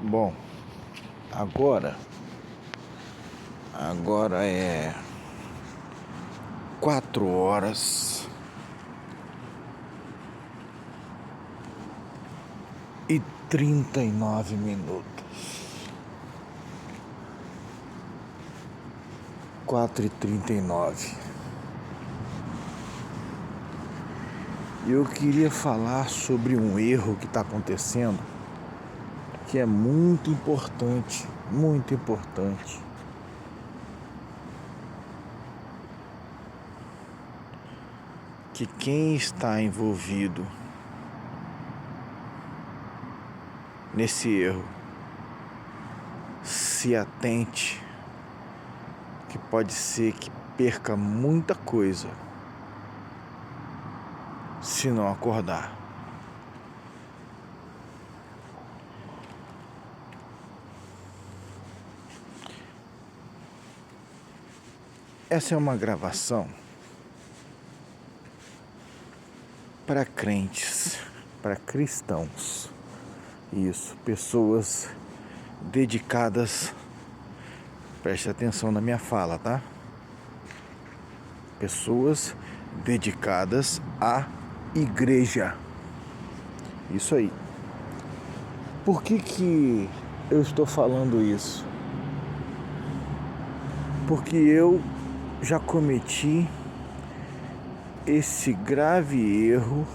Bom, agora é 4h39. 4h39. Eu queria falar sobre um erro que está acontecendo, que é muito importante, muito importante. Que quem está envolvido nesse erro se atente, que pode ser que perca muita coisa se não acordar. Essa é uma gravação para crentes, para cristãos. Isso, pessoas dedicadas. Preste atenção na minha fala, tá? Pessoas dedicadas à igreja. Isso aí. Por que eu estou falando isso? Porque eu já cometi esse grave erro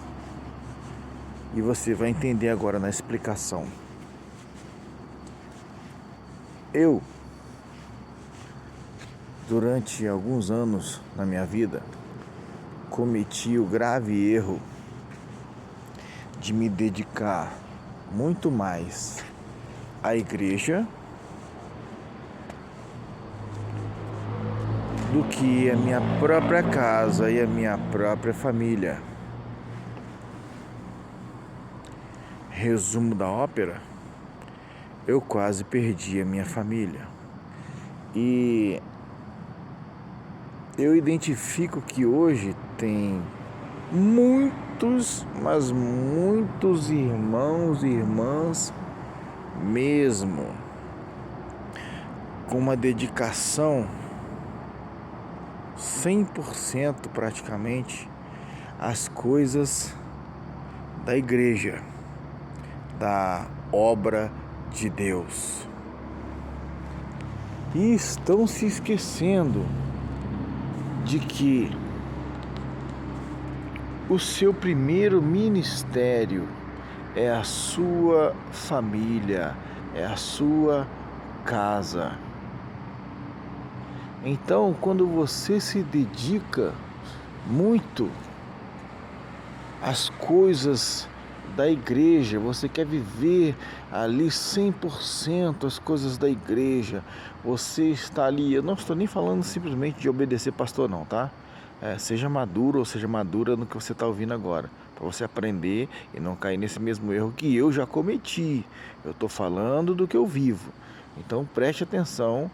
e você vai entender agora na explicação. Eu, durante alguns anos na minha vida, cometi o grave erro de me dedicar muito mais à igreja do que a minha própria casa e a minha própria família. Resumo da ópera: eu quase perdi a minha família. E eu identifico que hoje tem muitos, mas muitos irmãos e irmãs mesmo, com uma dedicação 100% praticamente às coisas da igreja, da obra de Deus. E estão se esquecendo de que o seu primeiro ministério é a sua família, é a sua casa. Então, quando você se dedica muito às coisas da igreja, você quer viver ali 100% as coisas da igreja, você está ali, eu não estou nem falando simplesmente de obedecer pastor não, tá? Seja maduro ou seja madura no que você está ouvindo agora, para você aprender e não cair nesse mesmo erro que eu já cometi. Eu estou falando do que eu vivo, então preste atenção,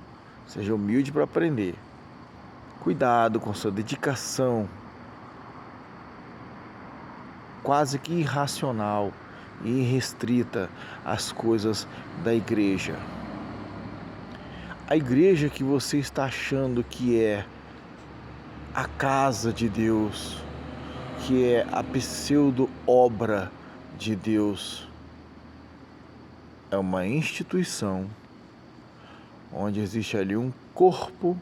seja humilde para aprender. Cuidado com sua dedicação quase que irracional e irrestrita às coisas da igreja. A igreja que você está achando que é a casa de Deus, que é a pseudo-obra de Deus, é uma instituição onde existe ali um corpo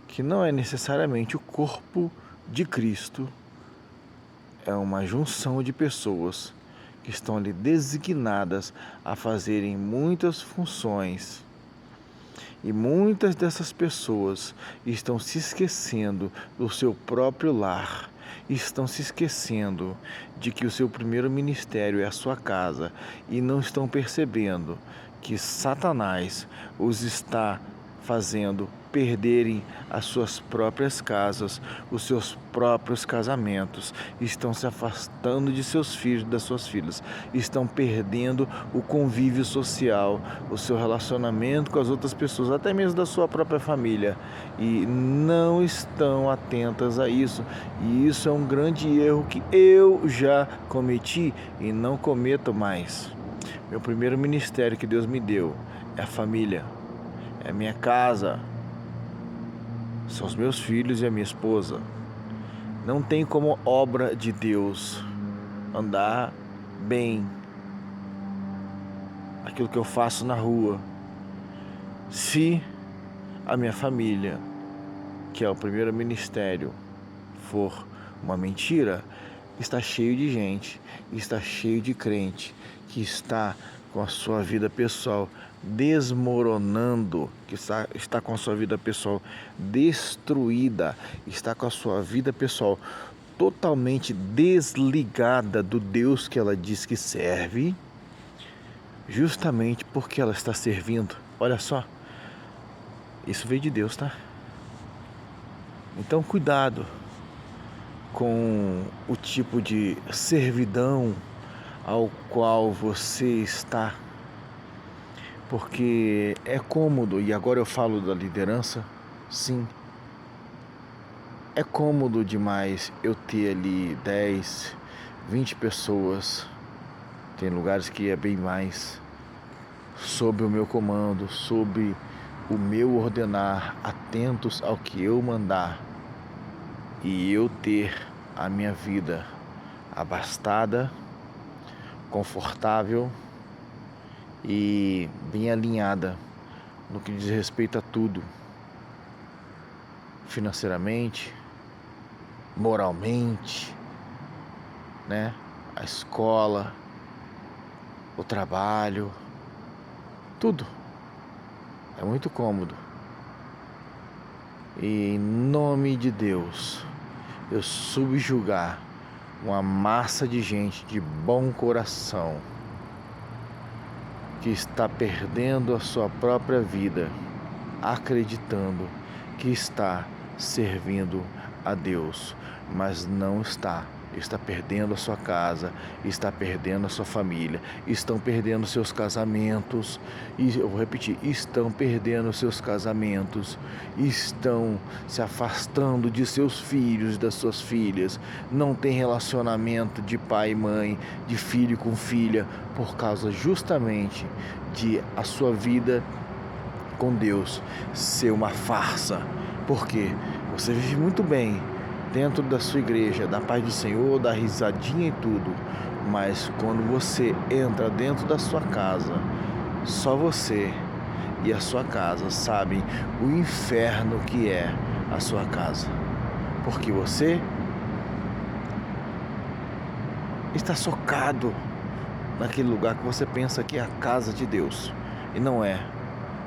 que não é necessariamente o corpo de Cristo. É uma junção de pessoas que estão ali designadas a fazerem muitas funções. E muitas dessas pessoas estão se esquecendo do seu próprio lar. Estão se esquecendo de que o seu primeiro ministério é a sua casa. E não estão percebendo que Satanás os está fazendo perderem as suas próprias casas, os seus próprios casamentos, estão se afastando de seus filhos, das suas filhas, estão perdendo o convívio social, o seu relacionamento com as outras pessoas, até mesmo da sua própria família, e não estão atentas a isso. E isso é um grande erro que eu já cometi e não cometo mais. Meu primeiro ministério que Deus me deu é a família, é a minha casa, são os meus filhos e a minha esposa. Não tem como obra de Deus andar bem aquilo que eu faço na rua se a minha família, que é o primeiro ministério, for uma mentira. Está cheio de gente, está cheio de crente que está com a sua vida pessoal desmoronando, que está com a sua vida pessoal destruída, está com a sua vida pessoal totalmente desligada do Deus que ela diz que serve, justamente porque ela está servindo. Olha só, isso veio de Deus, tá? Então cuidado com o tipo de servidão ao qual você está, porque é cômodo, e agora eu falo da liderança, sim, é cômodo demais eu ter ali 10, 20 pessoas, tem lugares que é bem mais, sob o meu comando, sob o meu ordenar, atentos ao que eu mandar, e eu ter a minha vida abastada, confortável e bem alinhada no que diz respeito a tudo, financeiramente, moralmente, né? A escola, o trabalho, tudo. É muito cômodo. E em nome de Deus, eu subjugar uma massa de gente de bom coração que está perdendo a sua própria vida, acreditando que está servindo a Deus, mas não está. Está perdendo a sua casa, está perdendo a sua família, estão perdendo seus casamentos, e eu vou repetir, estão perdendo seus casamentos, estão se afastando de seus filhos, das suas filhas, não tem relacionamento de pai e mãe, de filho com filha, por causa justamente de a sua vida com Deus ser uma farsa, porque você vive muito bem dentro da sua igreja, da paz do Senhor, da risadinha e tudo, mas quando você entra dentro da sua casa, só você e a sua casa sabem o inferno que é a sua casa, porque você está socado naquele lugar que você pensa que é a casa de Deus, e não é.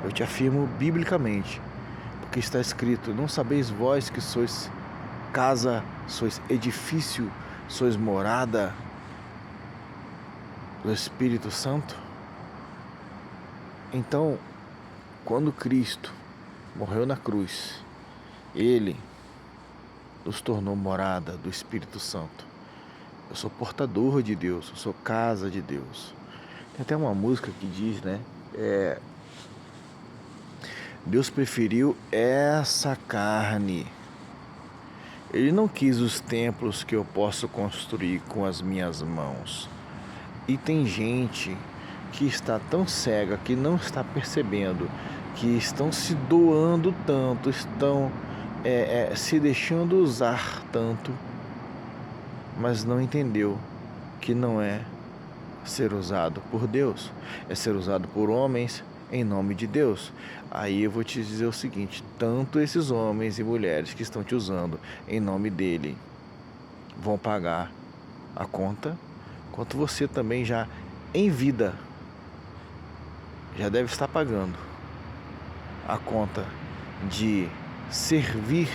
Eu te afirmo biblicamente, porque está escrito: não sabeis vós que sois casa, sois edifício, sois morada do Espírito Santo? Então, quando Cristo morreu na cruz, Ele nos tornou morada do Espírito Santo. Eu sou portador de Deus, eu sou casa de Deus. Tem até uma música que diz, né? Deus preferiu essa carne. Ele não quis os templos que eu posso construir com as minhas mãos. E tem gente que está tão cega, que não está percebendo, que estão se doando tanto, estão se deixando usar tanto, mas não entendeu que não é ser usado por Deus, é ser usado por homens em nome de Deus. Aí eu vou te dizer o seguinte: tanto esses homens e mulheres que estão te usando em nome dele vão pagar a conta, quanto você também já em vida já deve estar pagando a conta de servir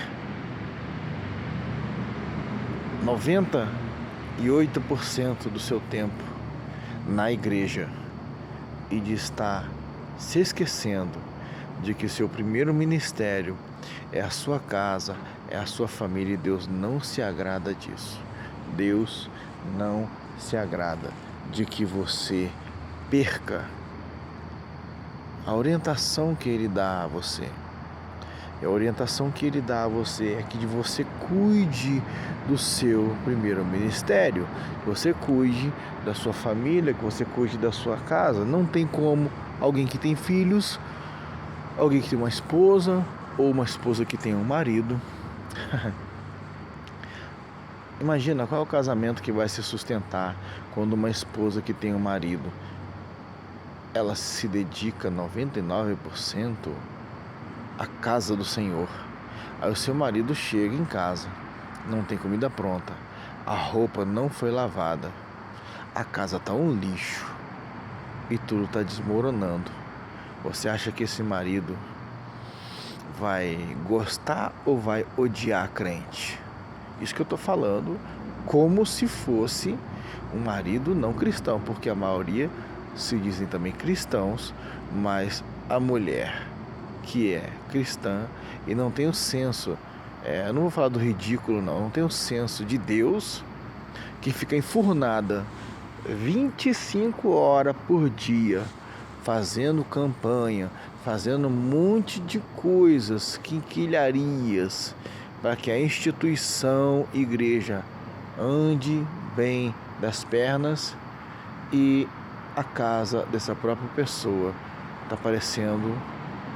98% do seu tempo na igreja e de estar se esquecendo de que seu primeiro ministério é a sua casa, é a sua família, e Deus não se agrada disso. Deus não se agrada de que você perca a orientação que Ele dá a você. E a orientação que ele dá a você é que você cuide do seu primeiro ministério, que você cuide da sua família, que você cuide da sua casa. Não tem como alguém que tem filhos, alguém que tem uma esposa, ou uma esposa que tem um marido. Imagina qual é o casamento que vai se sustentar quando uma esposa que tem um marido, ela se dedica 99% à casa do Senhor. Aí o seu marido chega em casa, não tem comida pronta, a roupa não foi lavada, a casa tá um lixo e tudo tá desmoronando. Você acha que esse marido vai gostar ou vai odiar a crente? Isso que eu tô falando como se fosse um marido não cristão, porque a maioria se dizem também cristãos, mas a mulher que é cristã e não tem o senso, eu não vou falar do ridículo não tem o senso de Deus, que fica enfurnada 25 horas por dia, fazendo campanha, fazendo um monte de coisas, quinquilharias, para que a instituição igreja ande bem das pernas, e a casa dessa própria pessoa está parecendo,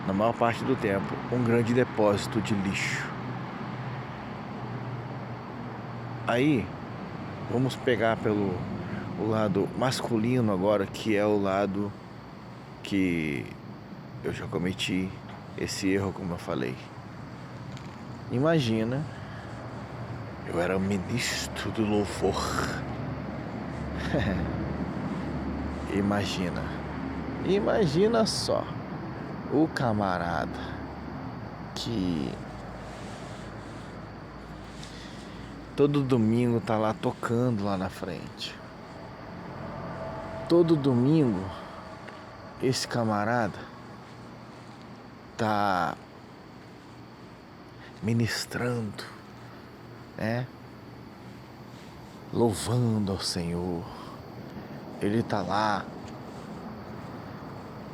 na maior parte do tempo, um grande depósito de lixo. Aí, vamos pegar pelo o lado masculino agora, que é o lado que eu já cometi esse erro, como eu falei. Imagina, eu era ministro do louvor. Imagina só, o camarada que todo domingo tá lá tocando lá na frente. Todo domingo esse camarada tá ministrando, né? Louvando ao Senhor. Ele tá lá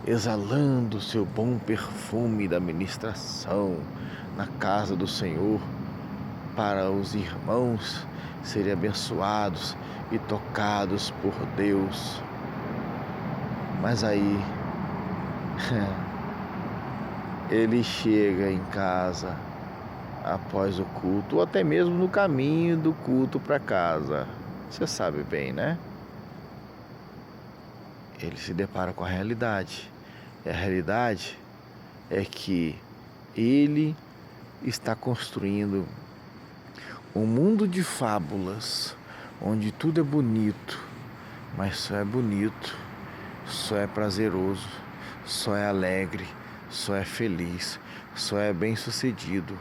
exalando o seu bom perfume da ministração na casa do Senhor, para os irmãos serem abençoados e tocados por Deus. Mas aí ele chega em casa após o culto, ou até mesmo no caminho do culto para casa. Você sabe bem, né? Ele se depara com a realidade. E a realidade é que ele está construindo um mundo de fábulas, onde tudo é bonito, mas só é bonito, só é prazeroso, só é alegre, só é feliz, só é bem-sucedido,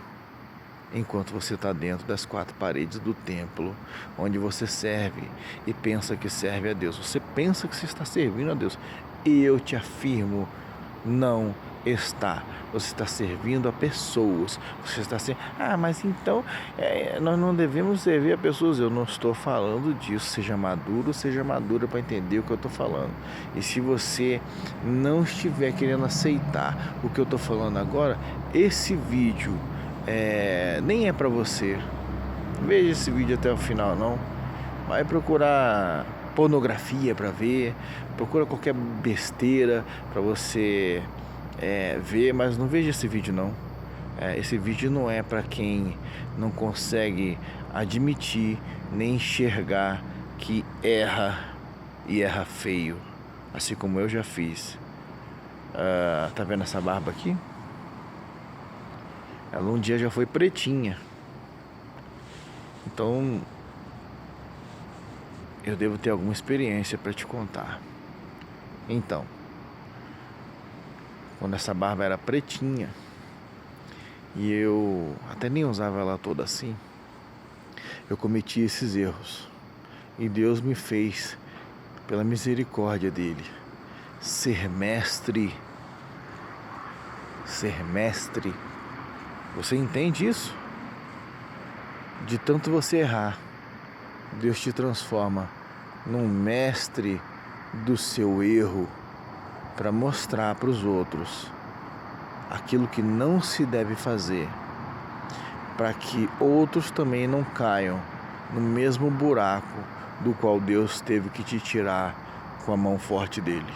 enquanto você está dentro das quatro paredes do templo, onde você serve e pensa que serve a Deus. Você pensa que você está servindo a Deus. E eu te afirmo, não está. Você está servindo a pessoas. Você está servindo. Mas então nós não devemos servir a pessoas. Eu não estou falando disso. Seja madura para entender o que eu estou falando. E se você não estiver querendo aceitar o que eu estou falando agora, esse vídeo nem é para você. Veja esse vídeo até o final, não. Vai procurar pornografia para ver, procura qualquer besteira para você ver, mas não veja esse vídeo não. Esse vídeo não é para quem não consegue admitir nem enxergar que erra, e erra feio, assim como eu já fiz. Tá vendo essa barba aqui? Ela um dia já foi pretinha. Então eu devo ter alguma experiência para te contar. Então, quando essa barba era pretinha e eu até nem usava ela toda assim, eu cometi esses erros. E Deus me fez, pela misericórdia dele, ser mestre. Ser mestre. Você entende isso? De tanto você errar, Deus te transforma num mestre do seu erro, para mostrar para os outros aquilo que não se deve fazer, para que outros também não caiam no mesmo buraco do qual Deus teve que te tirar com a mão forte dele.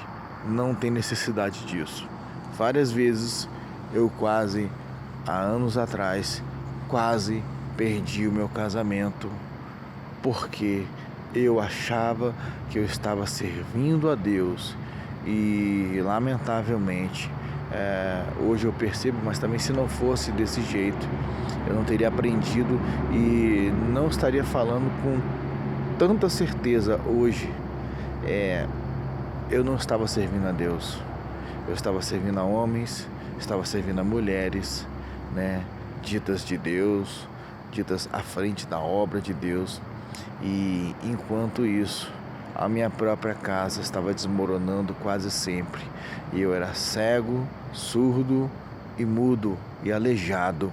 Não tem necessidade disso. Várias vezes eu há anos atrás, quase perdi o meu casamento, porque eu achava que eu estava servindo a Deus e, lamentavelmente, hoje eu percebo, mas também se não fosse desse jeito, eu não teria aprendido e não estaria falando com tanta certeza hoje. Eu não estava servindo a Deus, eu estava servindo a homens, estava servindo a mulheres, né, ditas de Deus, ditas à frente da obra de Deus. E enquanto isso, a minha própria casa estava desmoronando quase sempre. E eu era cego, surdo e mudo e aleijado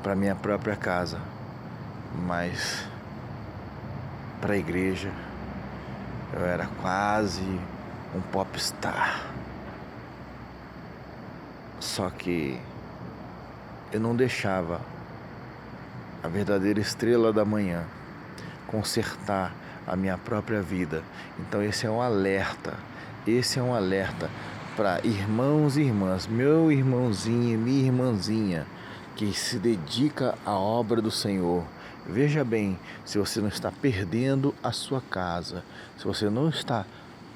para minha própria casa. Mas para a igreja eu era quase um popstar. Só que eu não deixava a verdadeira estrela da manhã consertar a minha própria vida. Então esse é um alerta para irmãos e irmãs, meu irmãozinho e minha irmãzinha que se dedica à obra do Senhor. Veja bem, se você não está perdendo a sua casa, se você não está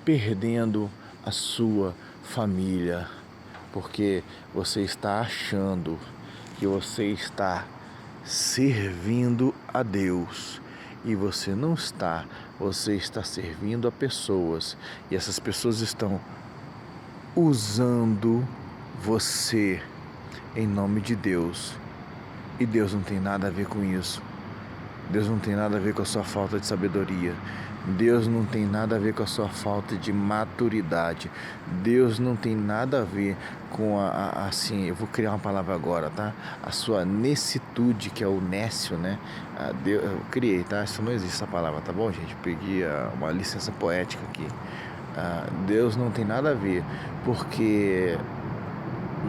perdendo a sua família, porque você está achando que você está servindo a Deus e você não está, você está servindo a pessoas e essas pessoas estão usando você em nome de Deus. E Deus não tem nada a ver com isso. Deus não tem nada a ver com a sua falta de sabedoria. Deus não tem nada a ver com a sua falta de maturidade. Deus não tem nada a ver com assim, eu vou criar uma palavra agora, tá? A sua necitude, que é o nécio, né? Eu criei, tá? Isso não existe essa palavra, tá bom, gente? Peguei uma licença poética aqui. Deus não tem nada a ver, porque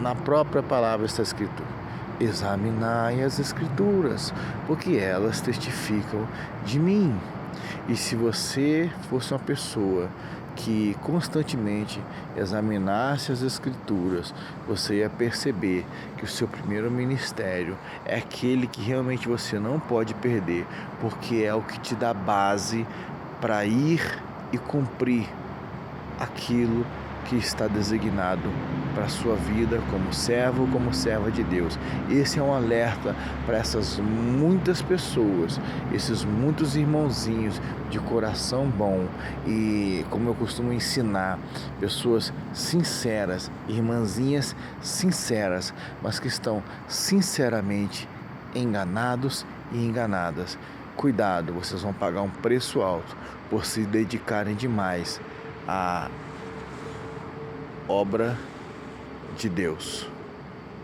na própria palavra está escrito: examinai as Escrituras, porque elas testificam de mim. E se você fosse uma pessoa que constantemente examinasse as Escrituras, você ia perceber que o seu primeiro ministério é aquele que realmente você não pode perder, porque é o que te dá base para ir e cumprir aquilo que está designado para a sua vida como servo ou como serva de Deus. Esse é um alerta para essas muitas pessoas, esses muitos irmãozinhos de coração bom e, como eu costumo ensinar, pessoas sinceras, irmãzinhas sinceras, mas que estão sinceramente enganados e enganadas. Cuidado, vocês vão pagar um preço alto por se dedicarem demais à obra de Deus.